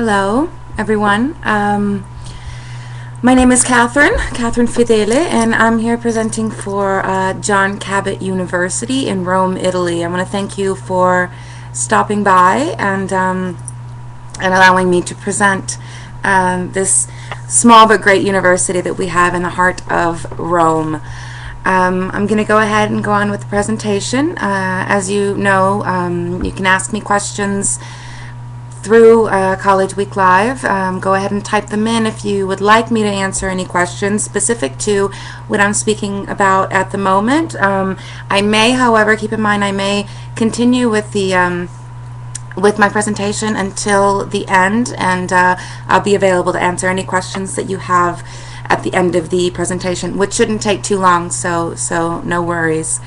Hello, everyone. My name is Catherine Fidele, and I'm here presenting for John Cabot University in Rome, Italy. I want to thank you for stopping by and allowing me to present this small but great university that we have in the heart of Rome. I'm going to go ahead and go on with the presentation. As you know, you can ask me questions through College Week Live. Go ahead and type them in if you would like me to answer any questions specific to what I'm speaking about at the moment. I may, however, keep in mind I may continue with the with my presentation until the end, and I'll be available to answer any questions that you have at the end of the presentation, which shouldn't take too long, so no worries.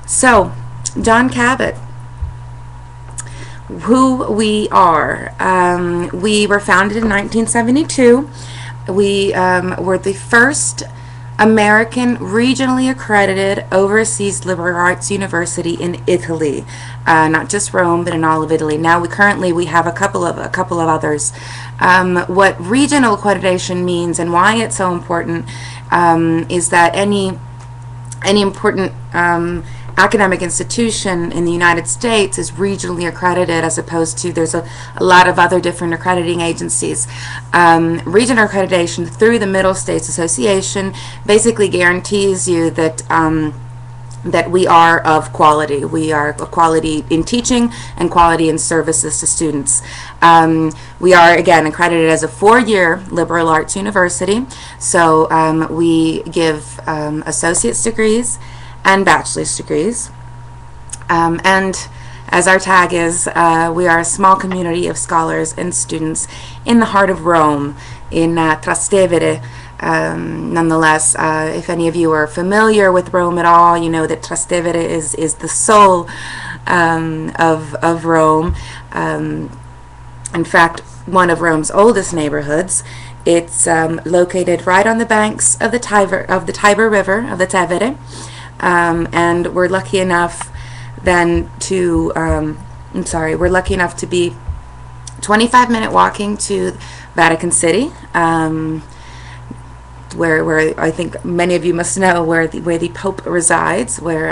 So, John Cabot. Who we are. We were founded in 1972. We were the first American regionally accredited overseas liberal arts university in Italy, not just Rome, but in all of Italy. Now we have a couple of others. What regional accreditation means and why it's so important is that any important academic institution in the United States is regionally accredited, as opposed to there's a lot of other different accrediting agencies. Regional accreditation through the Middle States Association basically guarantees you that that we are of quality. We are of quality in teaching and quality in services to students. We are, again, accredited as a 4-year liberal arts university, so we give associate's degrees and bachelor's degrees. And as our tag is, we are a small community of scholars and students in the heart of Rome, in Trastevere. Nonetheless, if any of you are familiar with Rome at all, you know that Trastevere is the soul of Rome. In fact, one of Rome's oldest neighborhoods. It's located right on the banks of the Tiber River, of the Tevere. And we're lucky enough then to, we're lucky enough to be 25-minute walking to Vatican City, where I think many of you must know where the Pope resides, where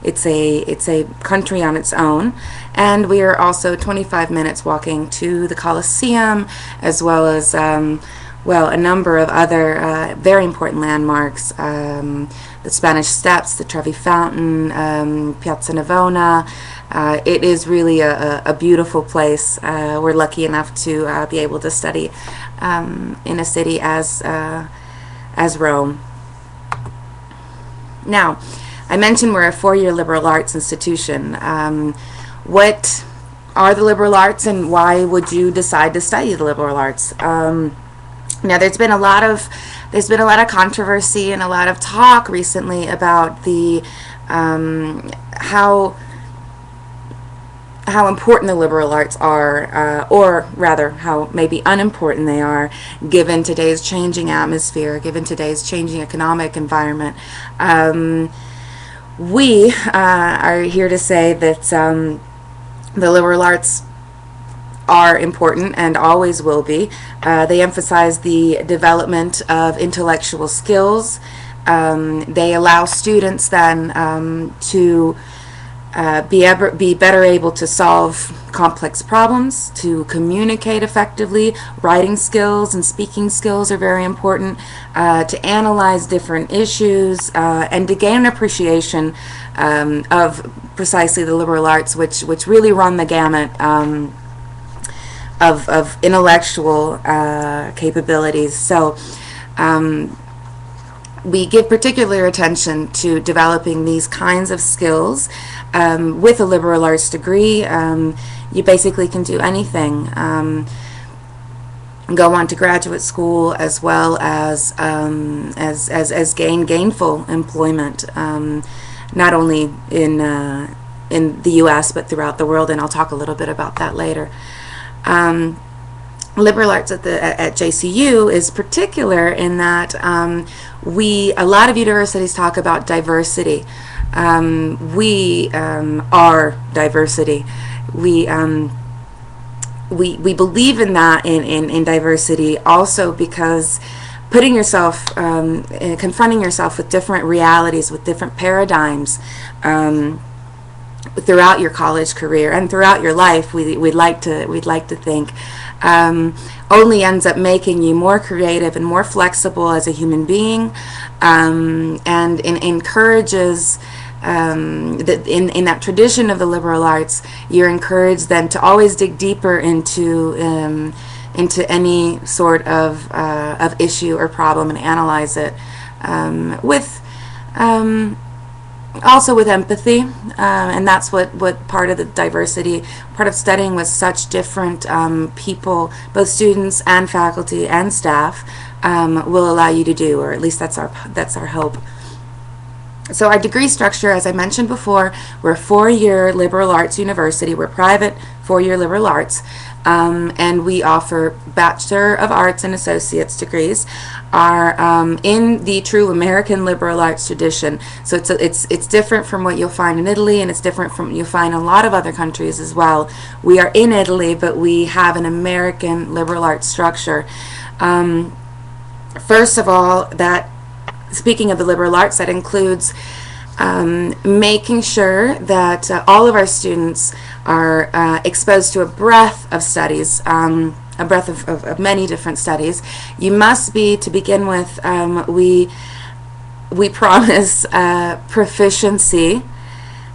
it's a country on its own. And we are also 25 minutes walking to the Colosseum, as well as a number of other very important landmarks. The Spanish Steps, the Trevi Fountain, Piazza Navona. It is really a beautiful place. We're lucky enough to be able to study in a city as Rome. Now, I mentioned we're a 4-year liberal arts institution. What are the liberal arts, and why would you decide to study the liberal arts? Now, there's been a lot of controversy and a lot of talk recently about the how important the liberal arts are, or rather how maybe unimportant they are, given today's changing atmosphere, given today's changing economic environment. We are here to say that the liberal arts are important and always will be. They emphasize the development of intellectual skills. They allow students then to be better able to solve complex problems, to communicate effectively. Writing skills and speaking skills are very important, to analyze different issues, and to gain an appreciation of precisely the liberal arts, which really run the gamut of intellectual capabilities. So we give particular attention to developing these kinds of skills. With a liberal arts degree, you basically can do anything. Go on to graduate school, as well as gain gainful employment, not only in the U.S. but throughout the world, and I'll talk a little bit about that later. Liberal arts at JCU is particular in that a lot of universities talk about diversity. We are diversity. We we believe in that in diversity also because putting yourself, confronting yourself with different realities, with different paradigms, throughout your college career and throughout your life, we'd like to think, only ends up making you more creative and more flexible as a human being, and encourages, that in that tradition of the liberal arts, you're encouraged then to always dig deeper into any sort of issue or problem and analyze it, with also with empathy, and that's what part of the diversity, part of studying with such different people, both students and faculty and staff, will allow you to do, or at least that's our hope. So our degree structure, as I mentioned before, we're a 4-year liberal arts university. We're private 4-year liberal arts, and we offer Bachelor of Arts and Associate's degrees. Are in the true American liberal arts tradition. So it's different from what you'll find in Italy, and it's different from what you'll find in a lot of other countries as well. We are in Italy, but we have an American liberal arts structure. First of all, that speaking of the liberal arts, that includes making sure that all of our students are exposed to a breadth of studies, a breadth of many different studies. You must be, to begin with, we promise proficiency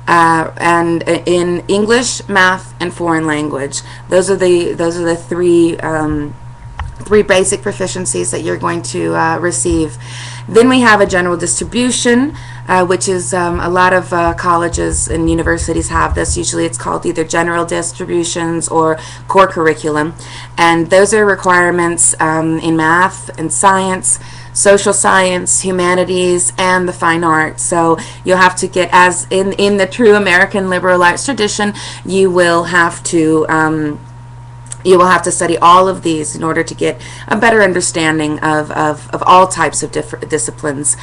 and in English, math, and foreign language. Those are the three basic proficiencies that you're going to receive. Then we have a general distribution, which is a lot of colleges and universities have this. Usually it's called either general distributions or core curriculum. And those are requirements in math and science, social science, humanities, and the fine arts. So you'll have to get, as in the true American liberal arts tradition, you will have to study all of these in order to get a better understanding of all types of different disciplines.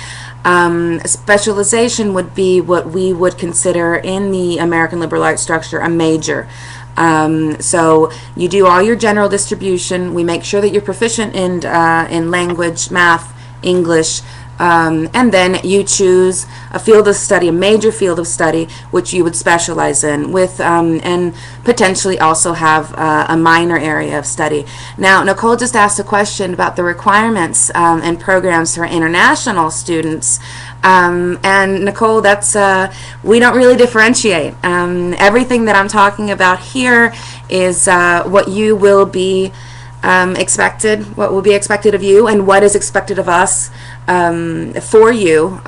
Specialization would be what we would consider in the American liberal arts structure a major. So you do all your general distribution. We make sure that you're proficient in language, math, English, and then you choose a field of study, a major field of study, which you would specialize in with, and potentially also have a minor area of study. Now, Nicole just asked a question about the requirements and programs for international students. And Nicole, that's we don't really differentiate. Everything that I'm talking about here is what you will be expected, what will be expected of you, and what is expected of us for you.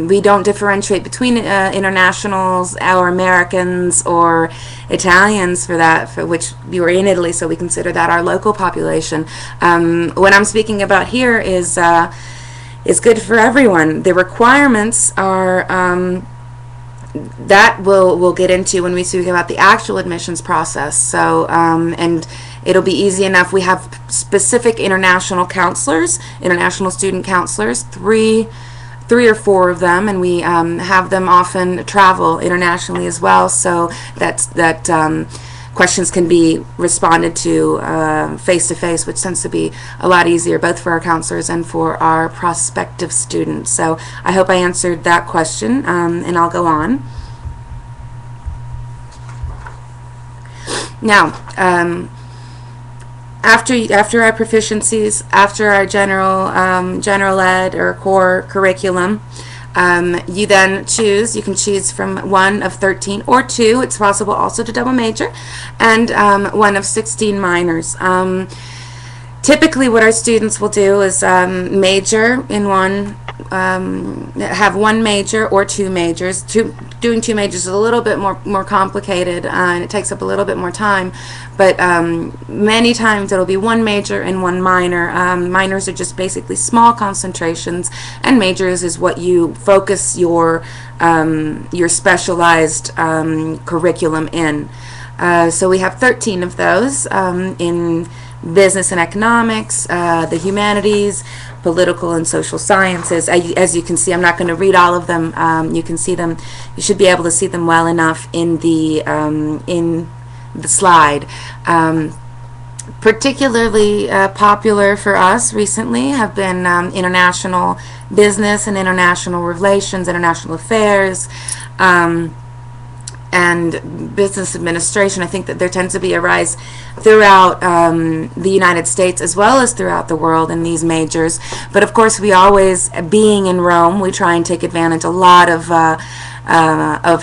We don't differentiate between internationals or Americans or Italians for which you are in Italy, so we consider that our local population. What I'm speaking about here is good for everyone. The requirements are that we'll get into when we speak about the actual admissions process. So and it'll be easy enough. We have specific international counselors, international student counselors, three or four of them, and we have them often travel internationally as well, so that questions can be responded to face-to-face, which tends to be a lot easier both for our counselors and for our prospective students. So I hope I answered that question, and I'll go on. Now, after our proficiencies, after our general ed or core curriculum, you then choose. You can choose from one of 13 or two. It's possible also to double major, and one of 16 minors. Typically, what our students will do is major in one, have one major or two majors. Doing two majors is a little bit more complicated, and it takes up a little bit more time. But many times it'll be one major and one minor. Minors are just basically small concentrations, and majors is what you focus your specialized curriculum in. So we have 13 of those in business and economics, the humanities, political and social sciences. As you can see, I'm not going to read all of them. You can see them. You should be able to see them well enough in the slide. Particularly popular for us recently have been international business and international relations, international affairs, um, and business administration. I think that there tends to be a rise throughout the United States as well as throughout the world in these majors. But of course, we always, being in Rome, we try and take advantage a lot of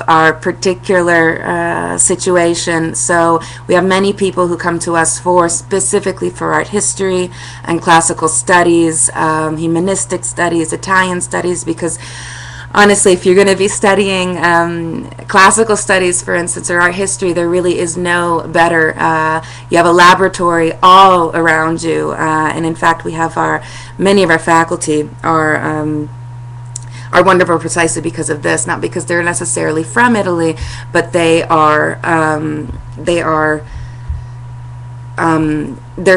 our particular situation. So we have many people who come to us for specifically for art history and classical studies, humanistic studies, Italian studies, because honestly, if you're going to be studying classical studies, for instance, or art history, there really is no better. You have a laboratory all around you, and in fact, we have many of our faculty are wonderful precisely because of this, not because they're necessarily from Italy, but they're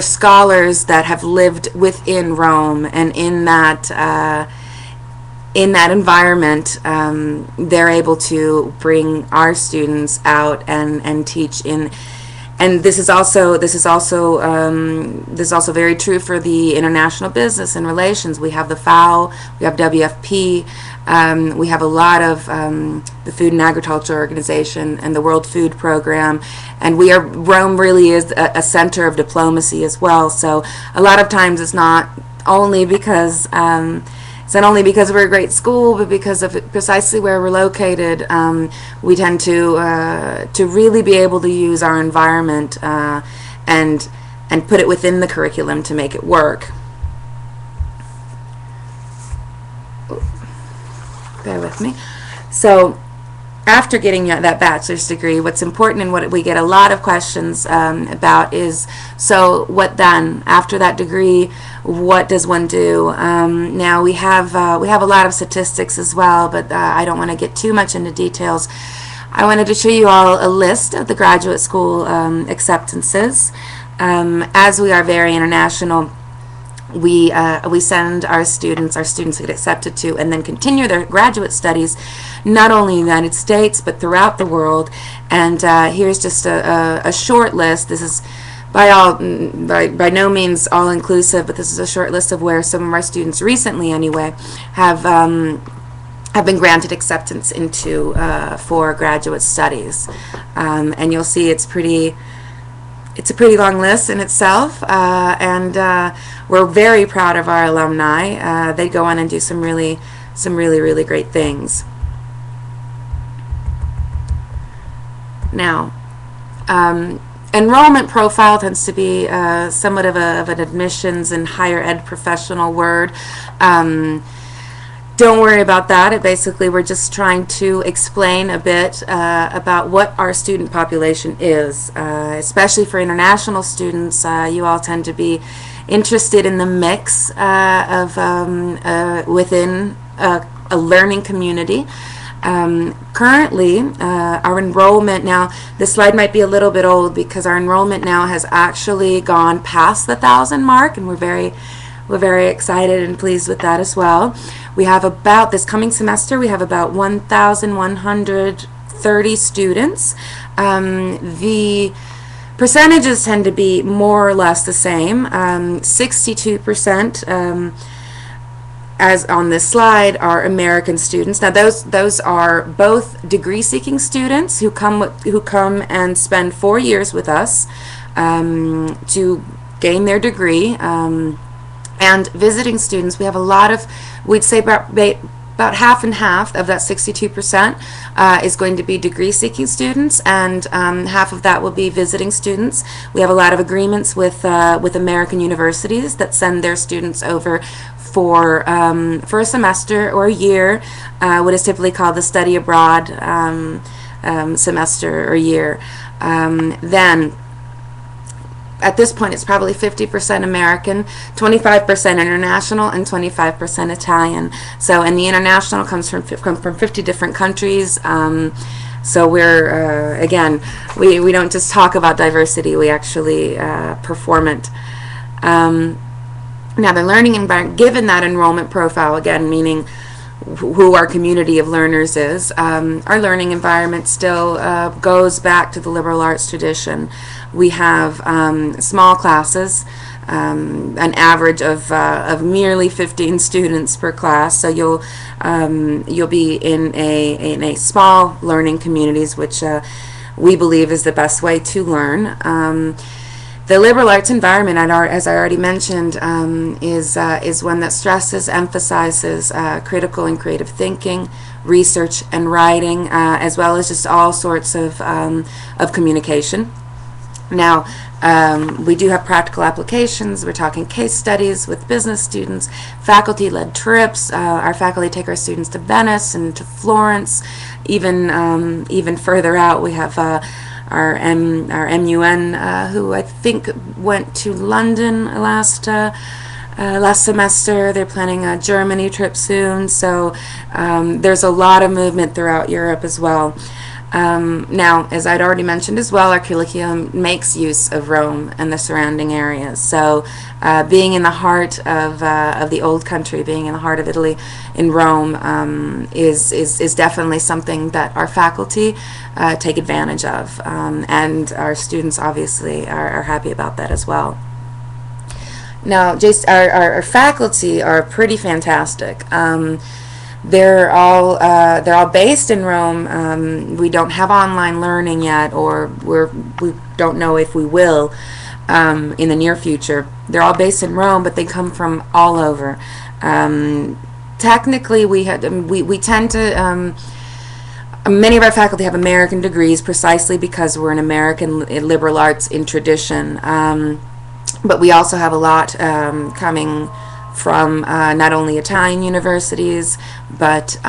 scholars that have lived within Rome, and in that environment, they're able to bring our students out and teach in. And this is also very true for the international business and relations. We have the FAO, we have WFP, we have a lot of the Food and Agriculture Organization and the World Food Program, and Rome really is a center of diplomacy as well. So a lot of times it's not only because we're a great school, but because of precisely where we're located, we tend to really be able to use our environment and put it within the curriculum to make it work. Bear with me. So after getting that bachelor's degree, what's important and what we get a lot of questions about is, so what then? After that degree, what does one do? Now we have a lot of statistics as well, but I don't want to get too much into details. I wanted to show you all a list of the graduate school acceptances. As we are very international, we send our students get accepted to and then continue their graduate studies not only in the United States but throughout the world. And here's just a short list. This is by no means all inclusive, but this is a short list of where some of our students recently anyway have been granted acceptance into for graduate studies. And you'll see it's a pretty long list in itself, and we're very proud of our alumni. They go on and do some really great things. Now, enrollment profile tends to be somewhat of an admissions and higher ed professional word. Don't worry about that. We're just trying to explain a bit about what our student population is, especially for international students. You all tend to be interested in the mix of within a learning community. Currently, our enrollment now, this slide might be a little bit old because our enrollment now has actually gone past the 1,000 mark, and we're very excited and pleased with that as well. We have about, this coming semester, we have about 1,130 students. The percentages tend to be more or less the same. 62%, as on this slide, are American students. Now those are both degree-seeking students who come and spend 4 years with us to gain their degree. And visiting students, we have a lot of, we'd say about half and half of that 62% is going to be degree-seeking students, and half of that will be visiting students. We have a lot of agreements with American universities that send their students over for a semester or a year, what is typically called the study abroad semester or year. Then at this point, it's probably 50% American, 25% international, and 25% Italian. So, and the international comes from 50 different countries. So we're, again, we don't just talk about diversity, we actually perform it. Now, the learning environment, given that enrollment profile, again, meaning who our community of learners is. Our learning environment still goes back to the liberal arts tradition. We have small classes, an average of merely 15 students per class. So you'll be in a small learning communities, which we believe is the best way to learn. The liberal arts environment, as I already mentioned, is one that stresses, emphasizes critical and creative thinking, research and writing, as well as just all sorts of communication. Now, we do have practical applications. We're talking case studies with business students, faculty-led trips. Our faculty take our students to Venice and to Florence. Even further out, we have our MUN, who I think went to London last semester. They're planning a Germany trip soon. So there's a lot of movement throughout Europe as well. Now, as I'd already mentioned as well, our curriculum makes use of Rome and the surrounding areas. So being in the heart of the old country, being in the heart of Italy, in Rome, is definitely something that our faculty take advantage of. And our students obviously are happy about that as well. Now, our faculty are pretty fantastic. They're all based in Rome. We don't have online learning yet, or we don't know if we will in the near future. They're all based in Rome, but they come from all over. Technically, we tend to. Many of our faculty have American degrees precisely because we're an American liberal arts in tradition. But we also have a lot coming from not only Italian universities, but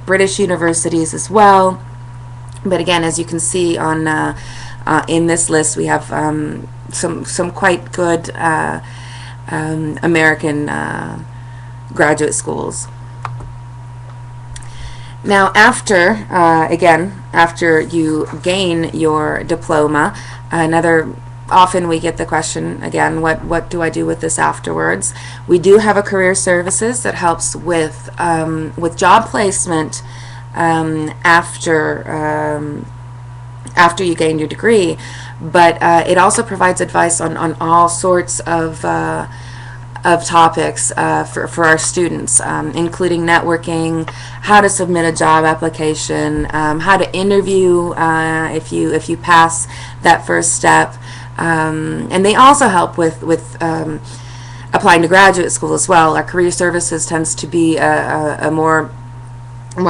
British universities as well. But again, as you can see on in this list, we have some quite good American graduate schools. Now, after you gain your diploma, often we get the question again, what do I do with this afterwards? We do have a career services that helps with job placement after you gain your degree, but it also provides advice on all sorts of topics for our students, including networking, how to submit a job application, how to interview if you pass that first step. And they also help with applying to graduate school as well. Our career services tends to be a more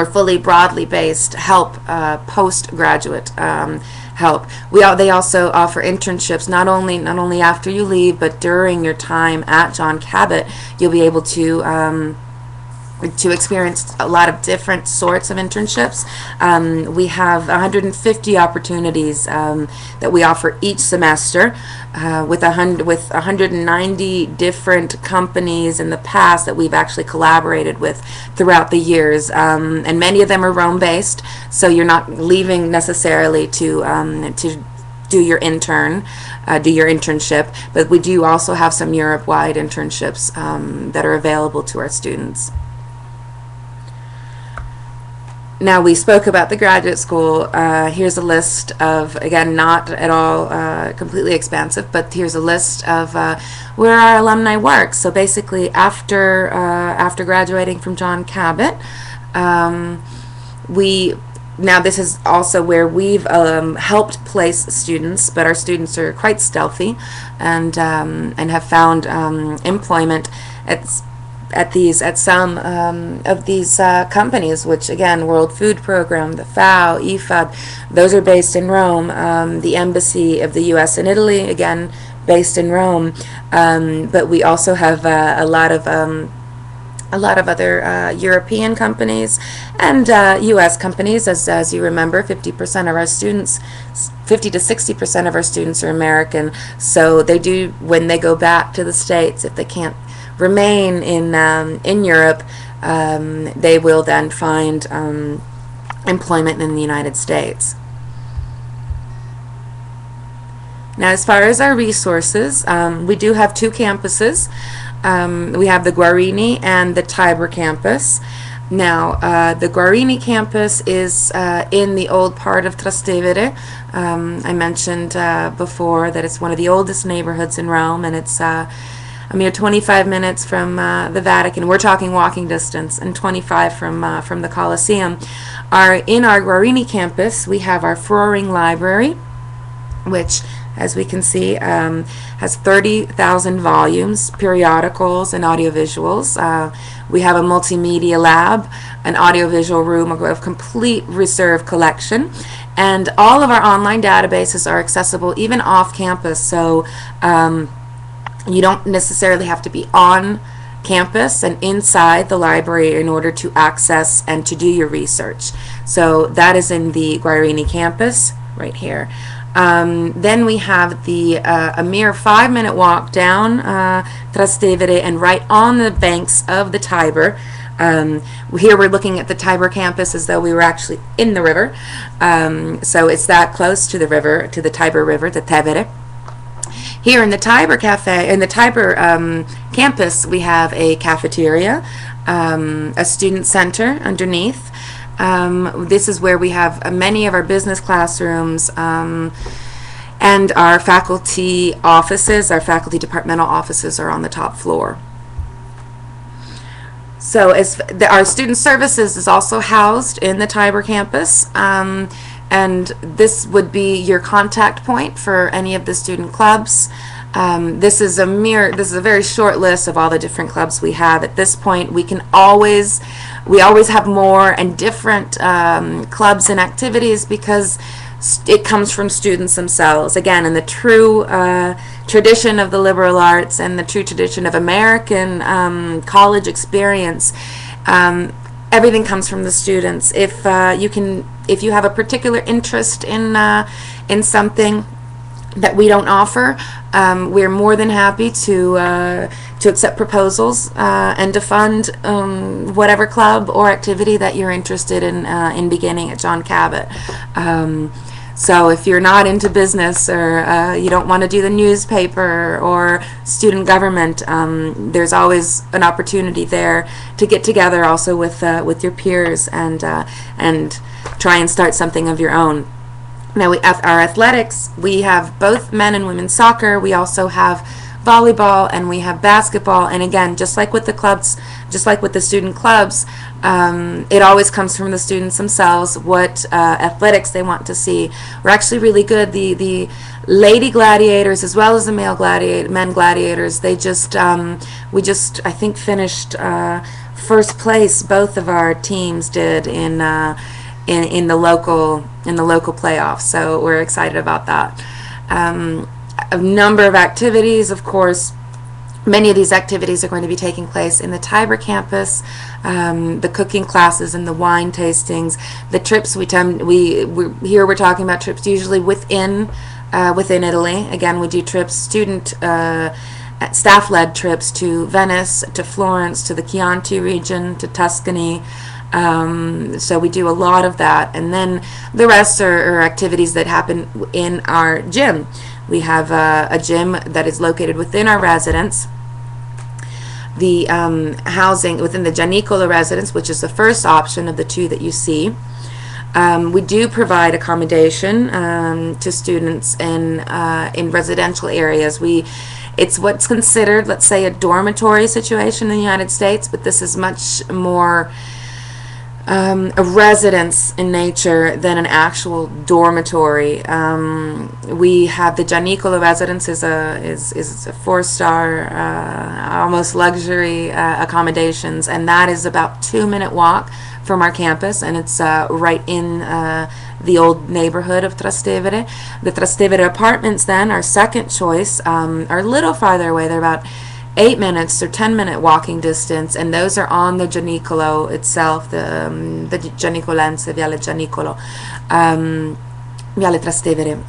fully broadly based help, postgraduate help. They also offer internships not only after you leave, but during your time at John Cabot. You'll be able to experience a lot of different sorts of internships. We have 150 opportunities that we offer each semester with 190 different companies in the past that we've actually collaborated with throughout the years. And many of them are Rome-based, so you're not leaving necessarily to do your internship, but we do also have some Europe-wide internships that are available to our students. Now, we spoke about the graduate school. Here's a list of, again, not at all completely expansive, but here's a list of where our alumni work. So basically, after graduating from John Cabot, now this is also where we've helped place students, but our students are quite stealthy and have found employment at some of these companies, which again, World Food Program, the FAO, EFAB, those are based in Rome. The Embassy of the U.S. in Italy, again, based in Rome. But we also have a lot of other European companies and U.S. companies. As you remember, 50% of our students, 50 to 60% of our students are American. So they do, when they go back to the States, if they can't remain in Europe, they will then find employment in the United States. Now, as far as our resources, we do have two campuses. We have the Guarini and the Tiber campus. Now, the Guarini campus is in the old part of Trastevere. I mentioned before that it's one of the oldest neighborhoods in Rome, and it's a mere 25 minutes from the Vatican. We're talking walking distance, and 25 from the Colosseum. In our Guarini campus, we have our Frohring Library, which, as we can see, has 30,000 volumes, periodicals, and audiovisuals. We have a multimedia lab, an audiovisual room of complete reserve collection, and all of our online databases are accessible even off campus, so you don't necessarily have to be on campus and inside the library in order to access and to do your research. So that is in the Guarini campus right here. Then we have a mere 5-minute walk down Trastevere and right on the banks of the Tiber. Here we're looking at the Tiber campus as though we were actually in the river. So it's that close to the river, to the Tiber River, the Tevere. Here in the Tiber campus, we have a cafeteria, a student center underneath. This is where we have many of our business classrooms and our faculty offices. Our faculty departmental offices are on the top floor. So our student services is also housed in the Tiber campus, and this would be your contact point for any of the student clubs. This is a very short list of all the different clubs we have. At this point, we always have more and different clubs and activities because it comes from students themselves. Again, in the true tradition of the liberal arts and the true tradition of American college experience, everything comes from the students. If you have a particular interest in something that we don't offer, we're more than happy to accept proposals and to fund whatever club or activity that you're interested in beginning at John Cabot. So if you're not into business or you don't want to do the newspaper or student government, there's always an opportunity there to get together also with your peers and try and start something of your own. Now, our athletics, we have both men and women's soccer. We also have volleyball and we have basketball. And again, just like with the clubs, just like with the student clubs, it always comes from the students themselves what athletics they want to see. We're actually really good. The lady gladiators as well as the men gladiators. I think finished first place. Both of our teams did in the local playoffs, so we're excited about that. A number of activities, of course. Many of these activities are going to be taking place in the Tiber campus. The cooking classes and the wine tastings, the trips we're talking about trips usually within Italy. Again, we do trips, staff-led trips to Venice, to Florence, to the Chianti region, to Tuscany. So we do a lot of that, and then the rest are activities that happen in our gym. We have a gym that is located within our residence. The housing within the Gianicolo residence, which is the first option of the two that you see. We do provide accommodation to students in residential areas. It's what's considered, let's say, a dormitory situation in the United States, but this is much more a residence in nature than an actual dormitory. We have the Gianicolo residence is a 4-star almost luxury accommodations, and that is about 2-minute walk from our campus, and it's right in the old neighborhood of Trastevere. The Trastevere apartments then, our second choice, are a little farther away. They're about 8 minutes or 10-minute walking distance, and those are on the Gianicolo itself, the Gianicolense, Viale Gianicolo, Viale Trastevere.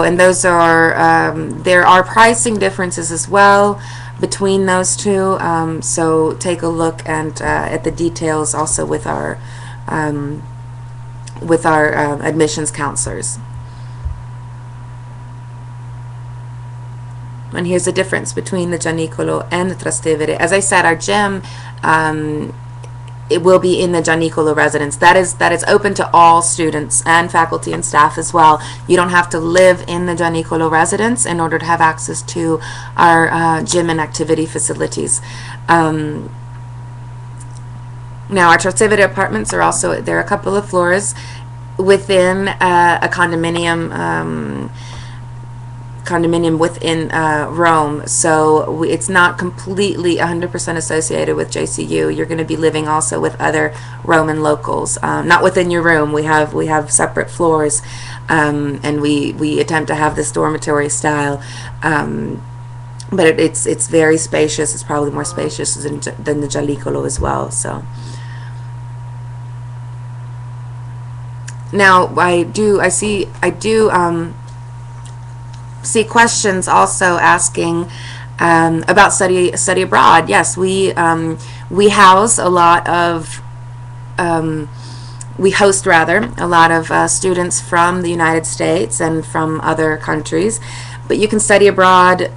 And those are, there are pricing differences as well between those two, so take a look at the details also with our admissions counselors. And here's the difference between the Gianicolo and the Trastevere. As I said, our gym it will be in the Gianicolo residence. That is open to all students and faculty and staff as well. You don't have to live in the Gianicolo residence in order to have access to our gym and activity facilities. Now, our Trastevere apartments are also, there are a couple of floors within a condominium within Rome, so it's not completely 100% associated with JCU. You're going to be living also with other Roman locals, not within your room. We have separate floors, and we attempt to have this dormitory style, but it's very spacious. It's probably more spacious than the Gianicolo as well. So now I do see questions also asking about study abroad. Yes, we house a lot of we host rather a lot of students from the United States and from other countries, but you can study abroad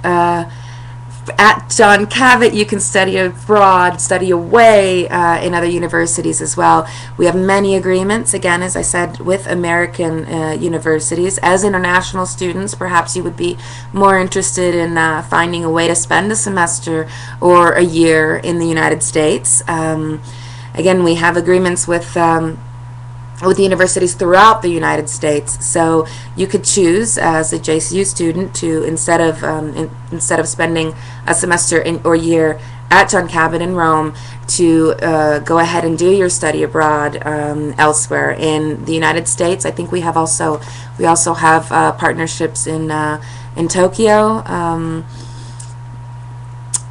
at John Cabot. You can study abroad, study away in other universities as well. We have many agreements, again, as I said, with American universities. As international students, perhaps you would be more interested in finding a way to spend a semester or a year in the United States. Again, we have agreements with universities throughout the United States, so you could choose as a JCU student to instead of spending a semester or year at John Cabot in Rome, to go ahead and do your study abroad elsewhere in the United States. I think we also have partnerships in Tokyo,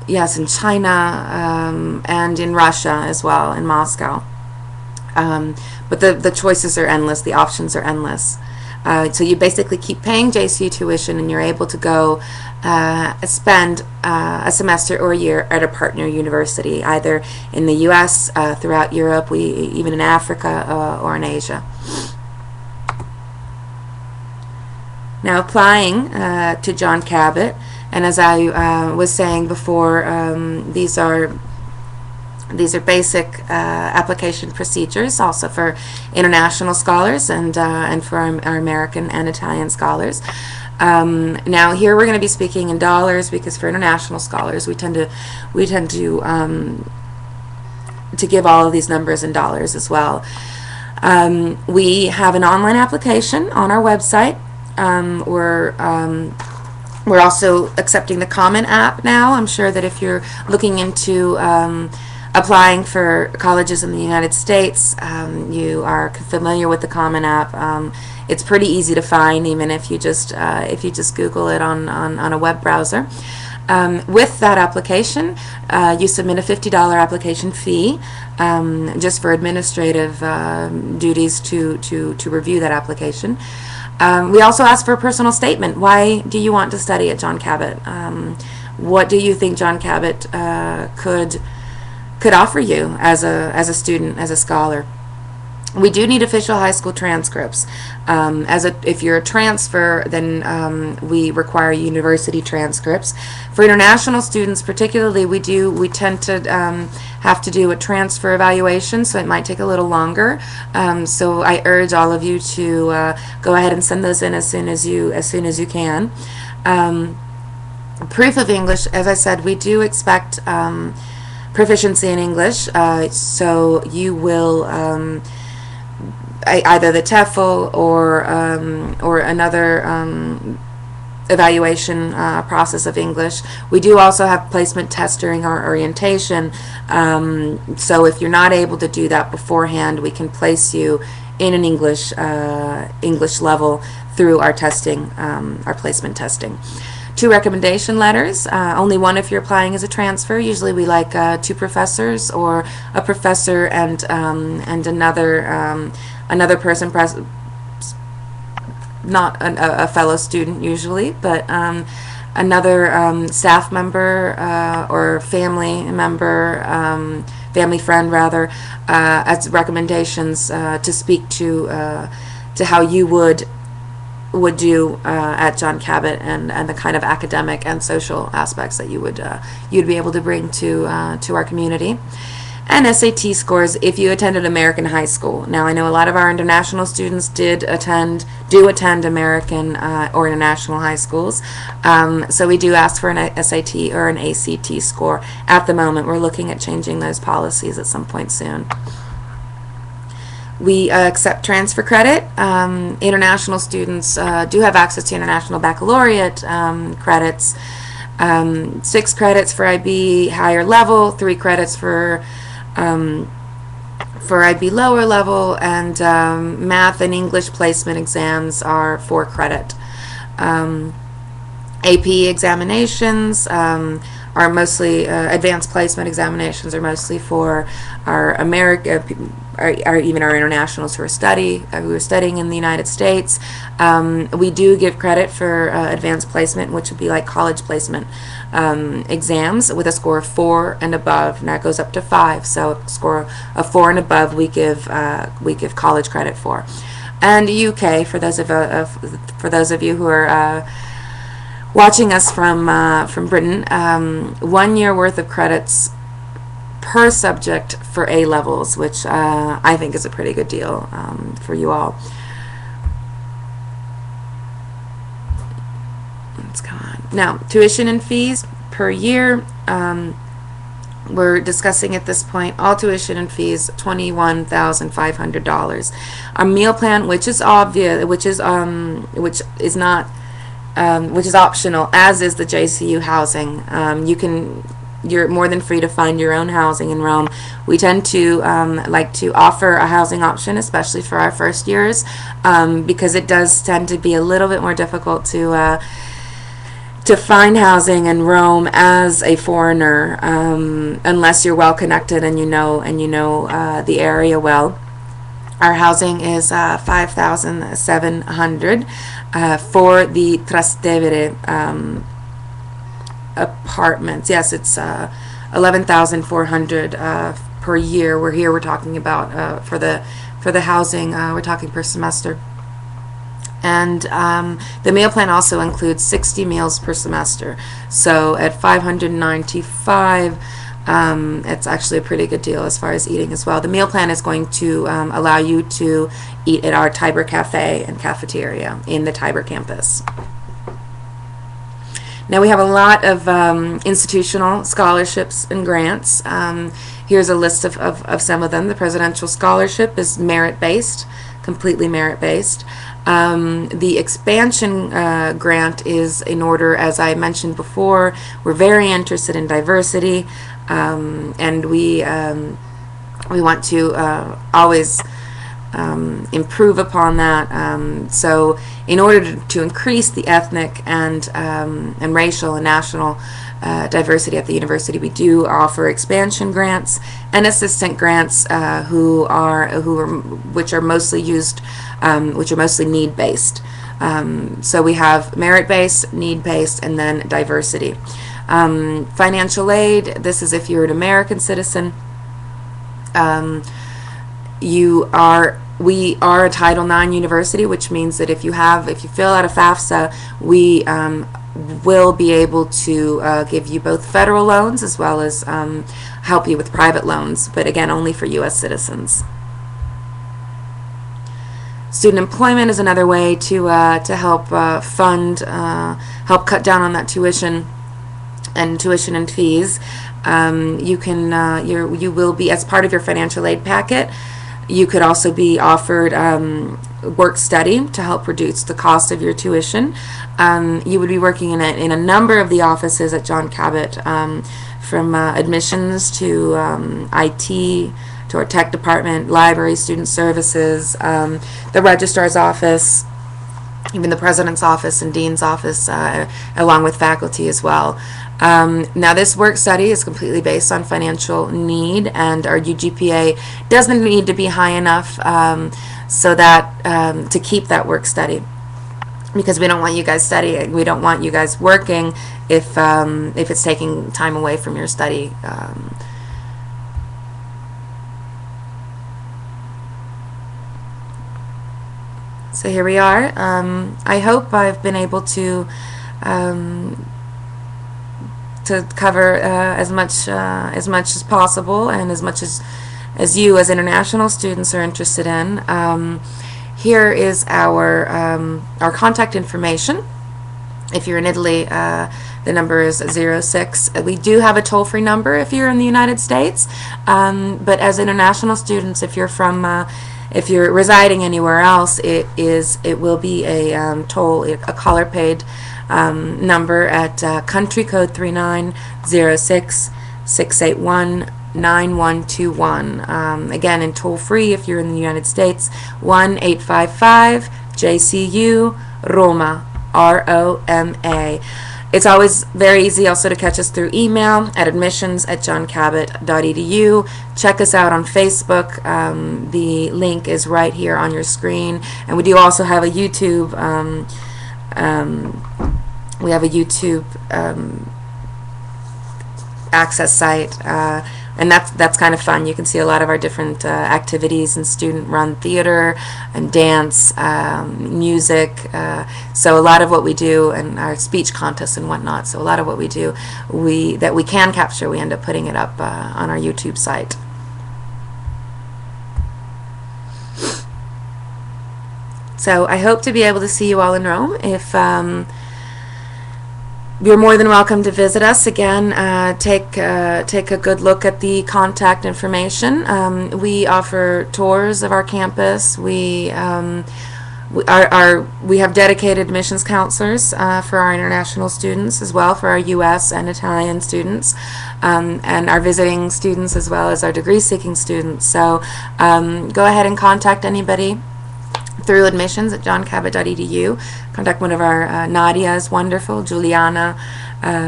yes, in China, and in Russia as well, in Moscow. But the choices are endless, the options are endless. So you basically keep paying JCU tuition, and you're able to go spend a semester or a year at a partner university, either in the U.S., throughout Europe, even in Africa, or in Asia. Now, applying to John Cabot, and as I was saying before, these are basic application procedures, also for international scholars and for our American and Italian scholars. Now, here we're going to be speaking in dollars, because for international scholars we tend to give all of these numbers in dollars as well. We have an online application on our website. We're also accepting the Common App now. I'm sure that if you're looking into applying for colleges in the United States, you are familiar with the Common App. It's pretty easy to find, even if you just Google it on a web browser. With that application, you submit a $50 application fee, just for administrative duties to review that application. We also ask for a personal statement. Why do you want to study at John Cabot? What do you think John Cabot could offer you as a student, as a scholar? We do need official high school transcripts. If you're a transfer, then we require university transcripts. For international students particularly, we tend to have to do a transfer evaluation, so it might take a little longer. So I urge all of you to go ahead and send those in as soon as you can. Proof of English, as I said, we do expect proficiency in English, so you will either the TEFL or another evaluation process of English. We do also have placement test during our orientation, so if you're not able to do that beforehand, we can place you in an English level through our testing, our placement testing. 2 recommendation letters, only one if you're applying as a transfer. Usually we like 2 professors, or a professor and another person, not a fellow student usually, but another staff member or family member, family friend rather, as recommendations to speak to how you would do at John Cabot, and the kind of academic and social aspects that you'd be able to bring to our community. and SAT scores if you attended American high school. Now, I know a lot of our international students do attend American or international high schools, so we do ask for an SAT or an ACT score. At the moment, we're looking at changing those policies at some point soon. We accept transfer credit. International students do have access to international baccalaureate credits. 6 credits for IB higher level, 3 credits for IB lower level, and math and English placement exams are 4 credit. AP examinations are mostly, advanced placement examinations are mostly for our even our internationals who are studying in the United States. We do give credit for advanced placement, which would be like college placement exams with a score of 4 and above, and that goes up to 5. So a score of 4 and above, we give college credit for. And UK, for those of you who are watching us from Britain, 1 year worth of credits per subject for A levels, which I think is a pretty good deal for you all. Let's go on. Now, tuition and fees per year. We're discussing at this point all tuition and fees $21,500. Our meal plan, which is obvious, which is optional, as is the JCU housing. You're more than free to find your own housing in Rome. We tend to like to offer a housing option, especially for our first years, because it does tend to be a little bit more difficult to find housing in Rome as a foreigner, unless you're well connected and you know the area well. Our housing is $5,700 for the Trastevere apartments. Yes, it's $11,400 per year. We're talking about for the housing. We're talking per semester. And the meal plan also includes 60 meals per semester. So at $595, it's actually a pretty good deal as far as eating as well. The meal plan is going to allow you to eat at our Tiber Cafe and cafeteria in the Tiber campus. Now we have a lot of institutional scholarships and grants. Here's a list of some of them. The Presidential Scholarship is merit-based, completely merit-based. The expansion grant is in order, as I mentioned before, we're very interested in diversity, and we want to always improve upon that. So in order to increase the ethnic and racial and national diversity at the university, we do offer expansion grants and assistant grants, which are mostly used, which are mostly need-based. So we have merit-based, need-based, and then diversity. Financial aid. This is if you're an American citizen. We are a Title IX university, which means that if you fill out a FAFSA, we will be able to give you both federal loans as well as help you with private loans, but again, only for U.S. citizens. Student employment is another way to help fund, help cut down on that tuition and fees. You will be, as part of your financial aid packet, you could also be offered work study to help reduce the cost of your tuition. You would be working in a number of the offices at John Cabot, from admissions to IT, to our tech department, library, student services, the registrar's office, even the president's office and dean's office, along with faculty as well. Now this work study is completely based on financial need, and our UGPA doesn't need to be high enough so that to keep that work study, because we don't want you guys studying. We don't want you guys working if it's taking time away from your study. So here we are. I hope I've been able to to cover as much as possible, and as much as you as international students are interested in. Here is our contact information. If you're in Italy, the number is 06. We do have a toll-free number if you're in the United States, but as international students, if you're residing anywhere else, it will be a caller-paid number at country code 3906-681-9121. Again, in toll-free if you're in the United States, 1-855-JCU Roma. ROMA. It's always very easy also to catch us through email at admissions@johncabot.edu. Check us out on Facebook. The link is right here on your screen. And we do also have a YouTube access site, and that's kind of fun. You can see a lot of our different activities and student-run theater and dance, music. So a lot of what we do, and our speech contests and whatnot. So a lot of what we do, that we can capture, we end up putting it up on our YouTube site. So I hope to be able to see you all in Rome. If you're more than welcome to visit us again. Take a good look at the contact information. We offer tours of our campus. We have dedicated admissions counselors for our international students, as well for our U.S. and Italian students, and our visiting students, as well as our degree-seeking students. So go ahead and contact anybody through admissions@johncabot.edu. Contact one of our Nadia is wonderful, Juliana,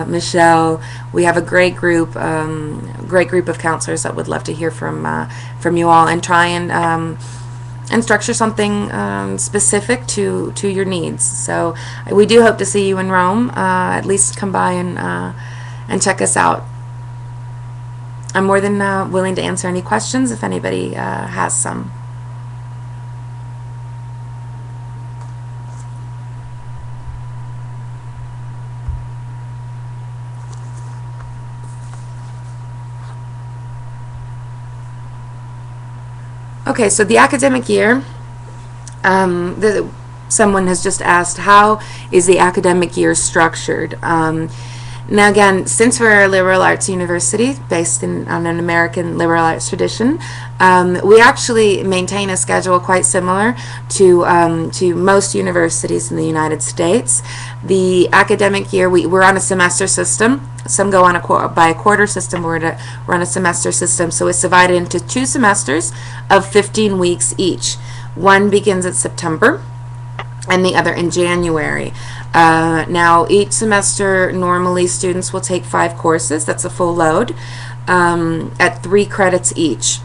Michelle. We have a great group of counselors that would love to hear from you all, and try and structure something specific to your needs. So we do hope to see you in Rome. At least come by and check us out. I'm more than willing to answer any questions if anybody has some. Okay, so the academic year, someone has just asked, how is the academic year structured? Now again, since we're a liberal arts university based on an American liberal arts tradition, we actually maintain a schedule quite similar to most universities in the United States. The academic year, we're on a semester system. Some go on by a quarter system. We're on a semester system, so it's divided into 2 semesters of 15 weeks each. One begins in September and the other in January. Now, each semester, normally students will take 5 courses. That's a full load at 3 credits each.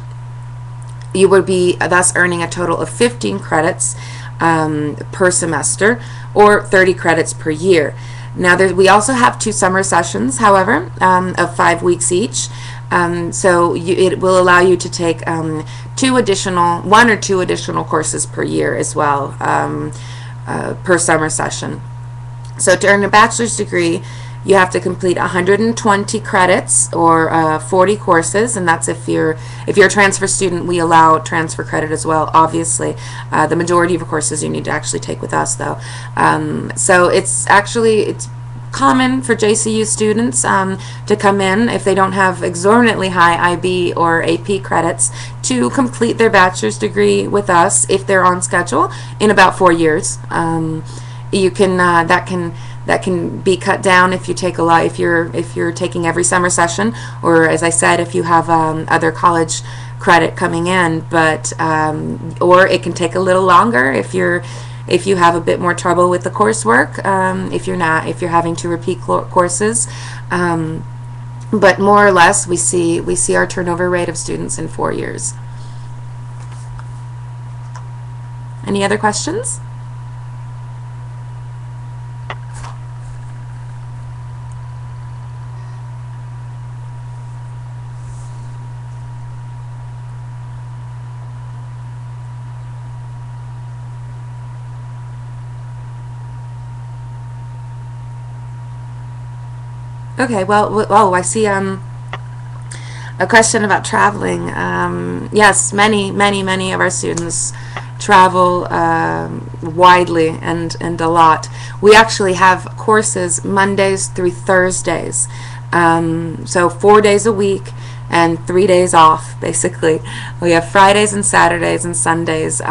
You would be thus earning a total of 15 credits per semester, or 30 credits per year. Now, we also have 2 summer sessions, however, of 5 weeks each. So it will allow you to take 1 or 2 additional courses per year as well, per summer session. So to earn a bachelor's degree, you have to complete 120 credits, or 40 courses, and that's if you're a transfer student. We allow transfer credit as well, obviously. The majority of the courses you need to actually take with us, though. So it's common for JCU students to come in, if they don't have exorbitantly high IB or AP credits, to complete their bachelor's degree with us if they're on schedule in about 4 years. You can that can be cut down if you take a lot, if you're taking every summer session, or as I said, if you have other college credit coming in. But or it can take a little longer if you have a bit more trouble with the coursework, if you're having to repeat courses. But more or less, we see our turnover rate of students in 4 years. Any other questions? Okay, well, oh, I see a question about traveling. Yes, many of our students travel widely and a lot. We actually have courses Mondays through Thursdays, so 4 days a week and 3 days off, basically. We have Fridays and Saturdays and Sundays.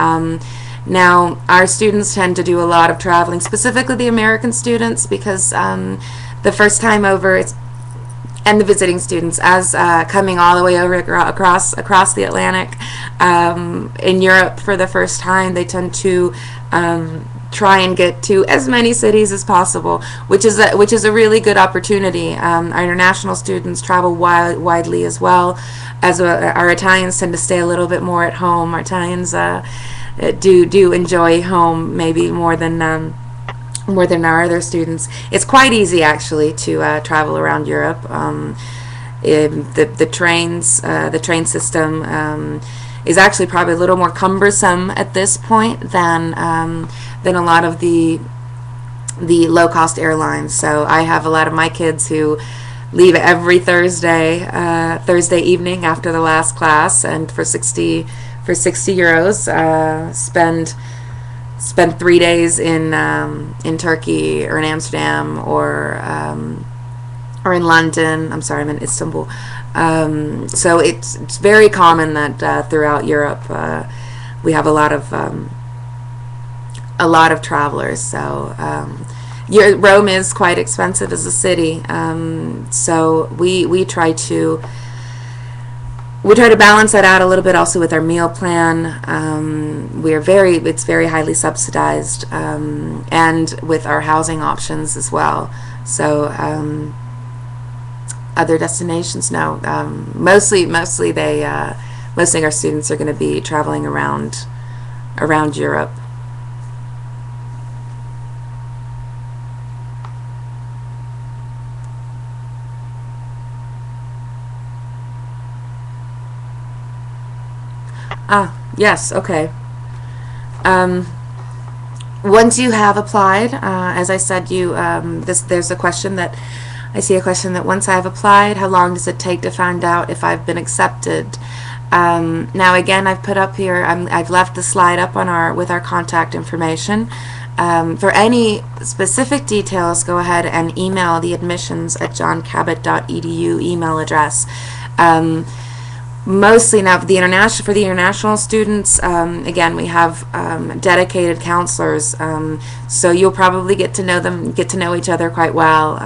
Now, our students tend to do a lot of traveling, specifically the American students, because the first time over, it's and the visiting students, as coming all the way over across the Atlantic in Europe for the first time, they tend to try and get to as many cities as possible, which is a really good opportunity. Our international students travel widely as well, as our Italians tend to stay a little bit more at home. Our Italians do enjoy home maybe more than our other students. It's quite easy actually to travel around Europe. The train system is actually probably a little more cumbersome at this point than a lot of the low cost airlines. So I have a lot of my kids who leave every Thursday evening after the last class, and for 60 euros spend 3 days in Turkey or in Amsterdam or in London. I'm sorry, I'm in Istanbul. So it's very common that throughout Europe we have a lot of travelers. So Rome is quite expensive as a city. So we try to balance that out a little bit also with our meal plan. It's very highly subsidized, and with our housing options as well. So other destinations, no. Mostly our students are going to be traveling around Europe. Yes, okay. Once you have applied, as I said, there's a question that I see a question that once I've applied, how long does it take to find out if I've been accepted? Now again, I've put up here, I've left the slide up with our contact information. For any specific details, go ahead and email the admissions@johncabot.edu email address. Mostly now for the international students, again, we have dedicated counselors, so you'll probably get to know each other quite well.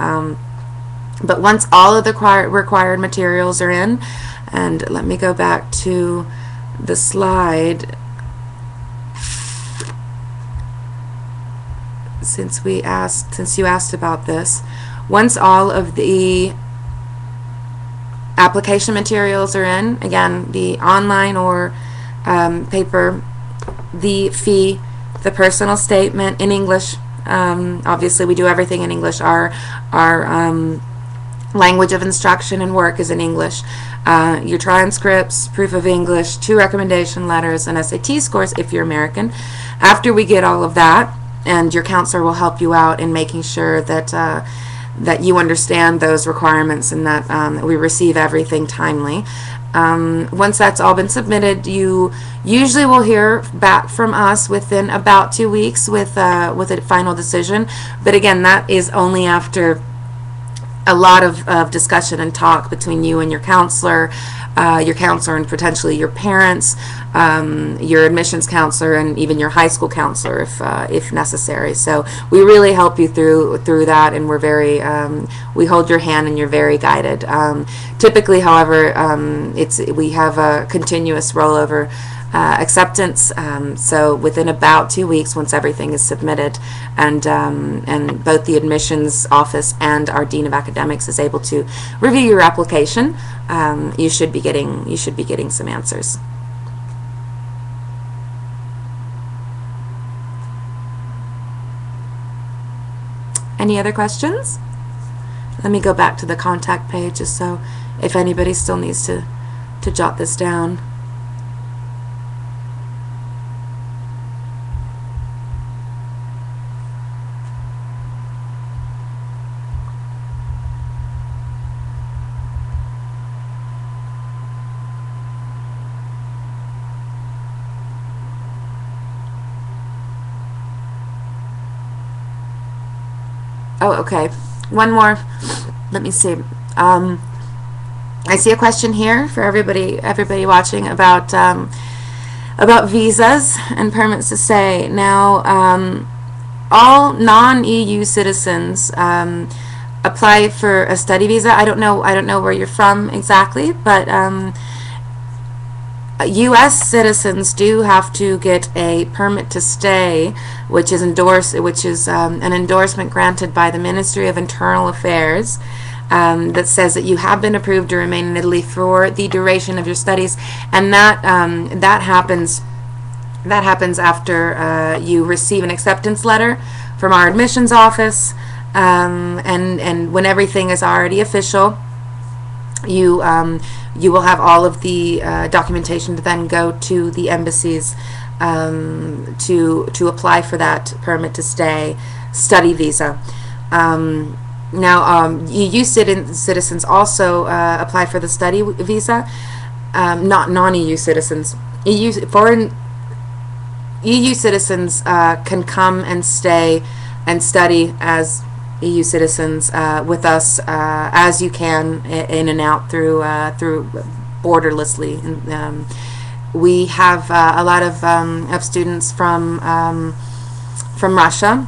But once all of the required materials are in, and let me go back to the slide, since you asked about this, once all of the application materials are in, again, the online or paper, the fee, the personal statement in English. Obviously, we do everything in English. Our language of instruction and work is in English. Your transcripts, proof of English, 2 recommendation letters, and SAT scores if you're American. After we get all of that, and your counselor will help you out in making sure that you understand those requirements and that we receive everything timely. Once that's all been submitted, you usually will hear back from us within about 2 weeks with a final decision. But again, that is only after a lot of discussion and talk between you and your counselor and potentially your parents, your admissions counselor, and even your high school counselor if necessary. So we really help you through that, and we're very we hold your hand and you're very guided. Typically, however, we have a continuous rollover acceptance, so within about 2 weeks, once everything is submitted, and both the admissions office and our dean of academics is able to review your application, you should be getting some answers. Any other questions? Let me go back to the contact page just so if anybody still needs to jot this down. Oh, okay. One more. Let me see. I see a question here for everybody watching about visas and permits to stay. Now, all non-EU citizens apply for a study visa. I don't know where you're from exactly, but U.S. citizens do have to get a permit to stay, which is an endorsement granted by the Ministry of Internal Affairs. That says that you have been approved to remain in Italy for the duration of your studies, and that happens after you receive an acceptance letter from our admissions office, and when everything is already official, you will have all of the documentation to then go to the embassies to apply for that permit to stay study visa. Now, EU citizens also apply for the study visa, not non-EU citizens. EU citizens can come and stay and study as EU citizens with us, as you can, in and out through borderlessly. And, we have a lot of students from Russia.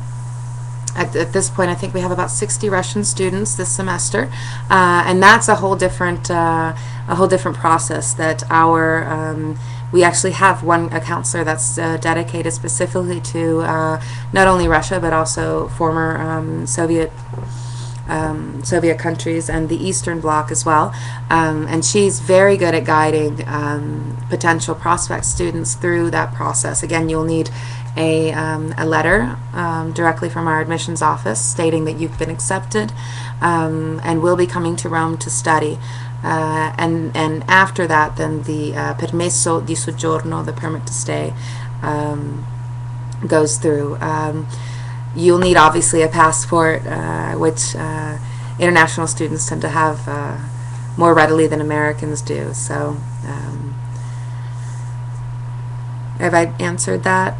At this point, I think we have about 60 Russian students this semester, and that's a whole different process. That we actually have a counselor that's dedicated specifically to not only Russia but also former Soviet countries and the Eastern Bloc as well, and she's very good at guiding potential prospect students through that process. Again, you'll need a letter directly from our admissions office stating that you've been accepted and will be coming to Rome to study. And after that, then the permesso di soggiorno, the permit to stay, goes through. You'll need obviously a passport, which international students tend to have more readily than Americans do. So have I answered that?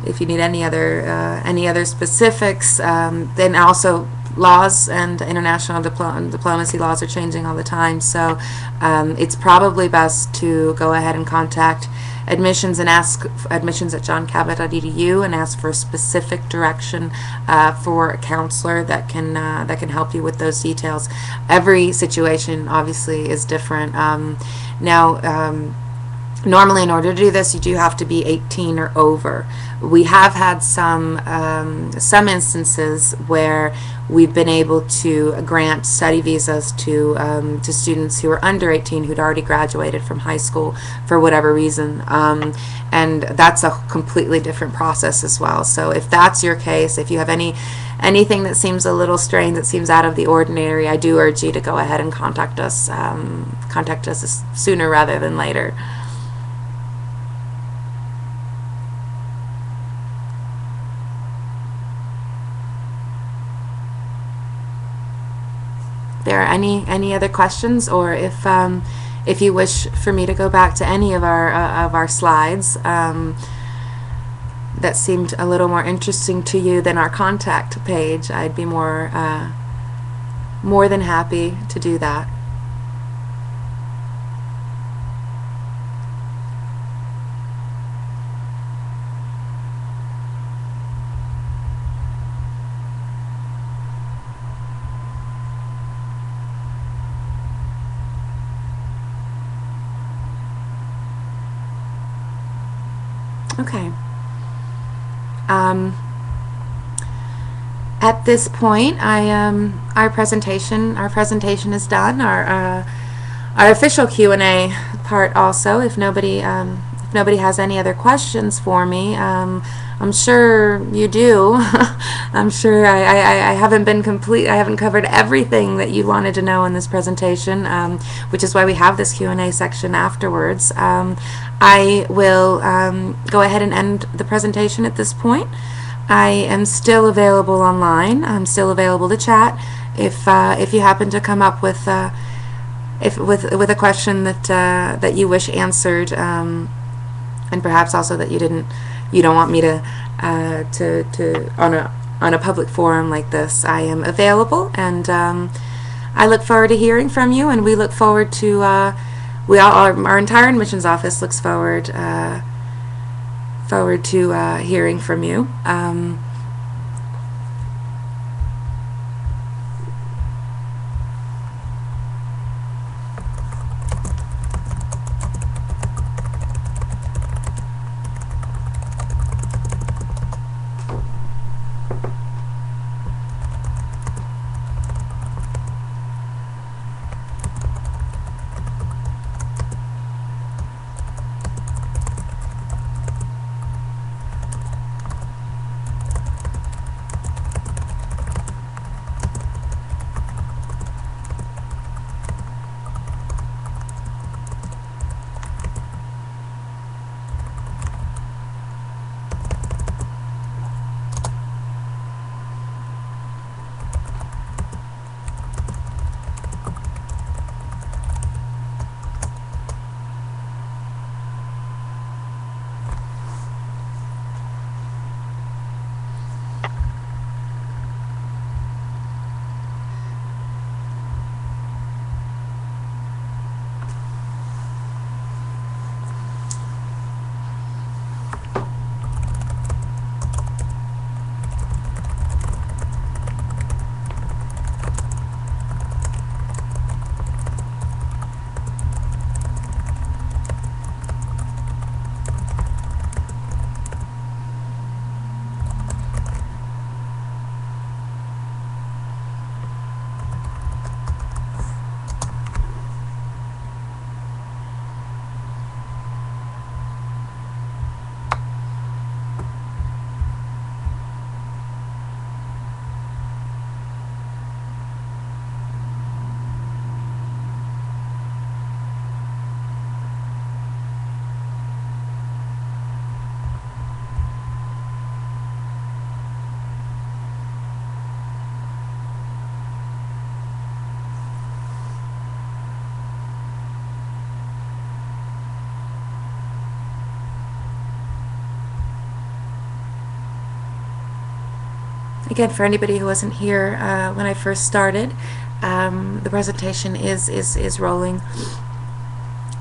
If you need any other specifics, then also laws and international diplomacy laws are changing all the time. So it's probably best to go ahead and contact admissions and ask admissions at johncabot.edu and ask for a specific direction for a counselor that can help you with those details. Every situation obviously is different. Normally, in order to do this, you do have to be 18 or over. We have had some instances where we've been able to grant study visas to students who are under 18 who'd already graduated from high school for whatever reason, and that's a completely different process as well. So if that's your case, if you have anything that seems a little strange, that seems out of the ordinary, I do urge you to go ahead and contact us sooner rather than later. There are any other questions, or if you wish for me to go back to any of our slides that seemed a little more interesting to you than our contact page, I'd be more than happy to do that. Okay. At this point, our presentation is done. Our official Q&A part also. If nobody has any other questions for me, I'm sure you do. I'm sure I haven't been complete. I haven't covered everything that you wanted to know in this presentation, which is why we have this Q&A section afterwards. I will go ahead and end the presentation at this point. I am still available online. I'm still available to chat. If you happen to come up with with a question that you wish answered, and perhaps also that you don't want me to on a public forum like this, I am available, and I look forward to hearing from you, and we look forward to, our entire admissions office looks forward to hearing from you. Again, for anybody who wasn't here when I first started, the presentation is rolling.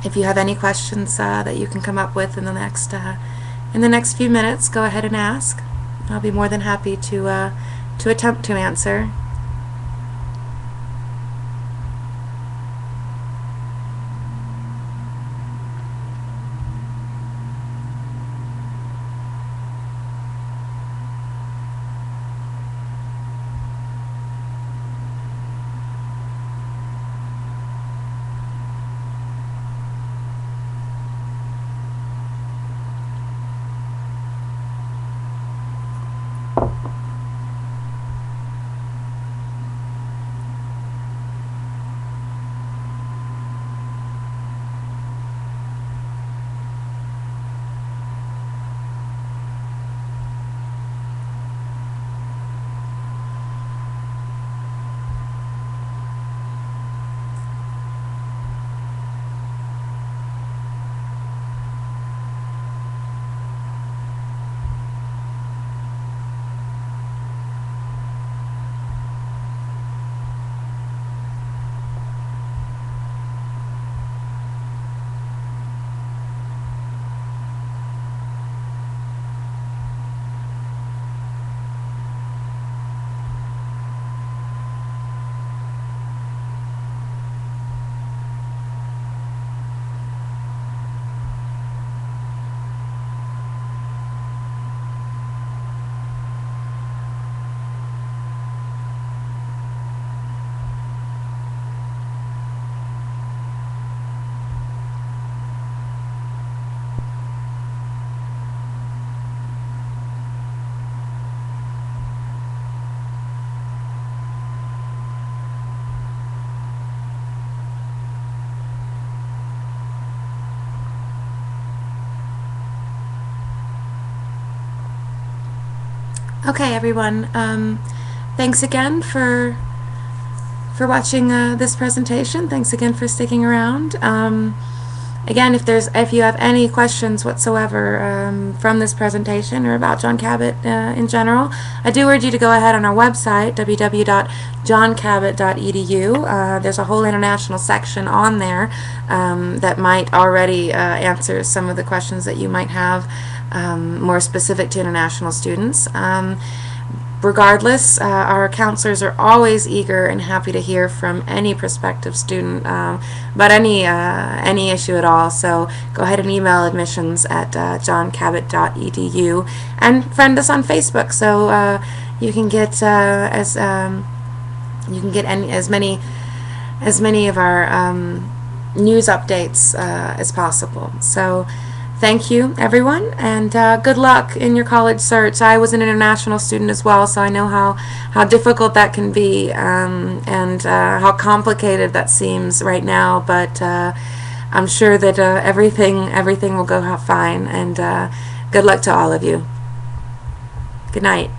If you have any questions that you can come up with in the next few minutes, go ahead and ask. I'll be more than happy to attempt to answer. Okay, everyone. Thanks again for watching this presentation. Thanks again for sticking around. Again, if you have any questions whatsoever from this presentation or about John Cabot in general, I do urge you to go ahead on our website, www.johncabot.edu. There's a whole international section on there that might already answer some of the questions that you might have more specific to international students. Regardless, our counselors are always eager and happy to hear from any prospective student about any issue at all. So go ahead and email admissions at johncabot.edu and friend us on Facebook, so you can get as many of our news updates as possible. So thank you, everyone, and good luck in your college search. I was an international student as well, so I know how difficult that can be, and how complicated that seems right now, but I'm sure that everything will go fine, and good luck to all of you. Good night.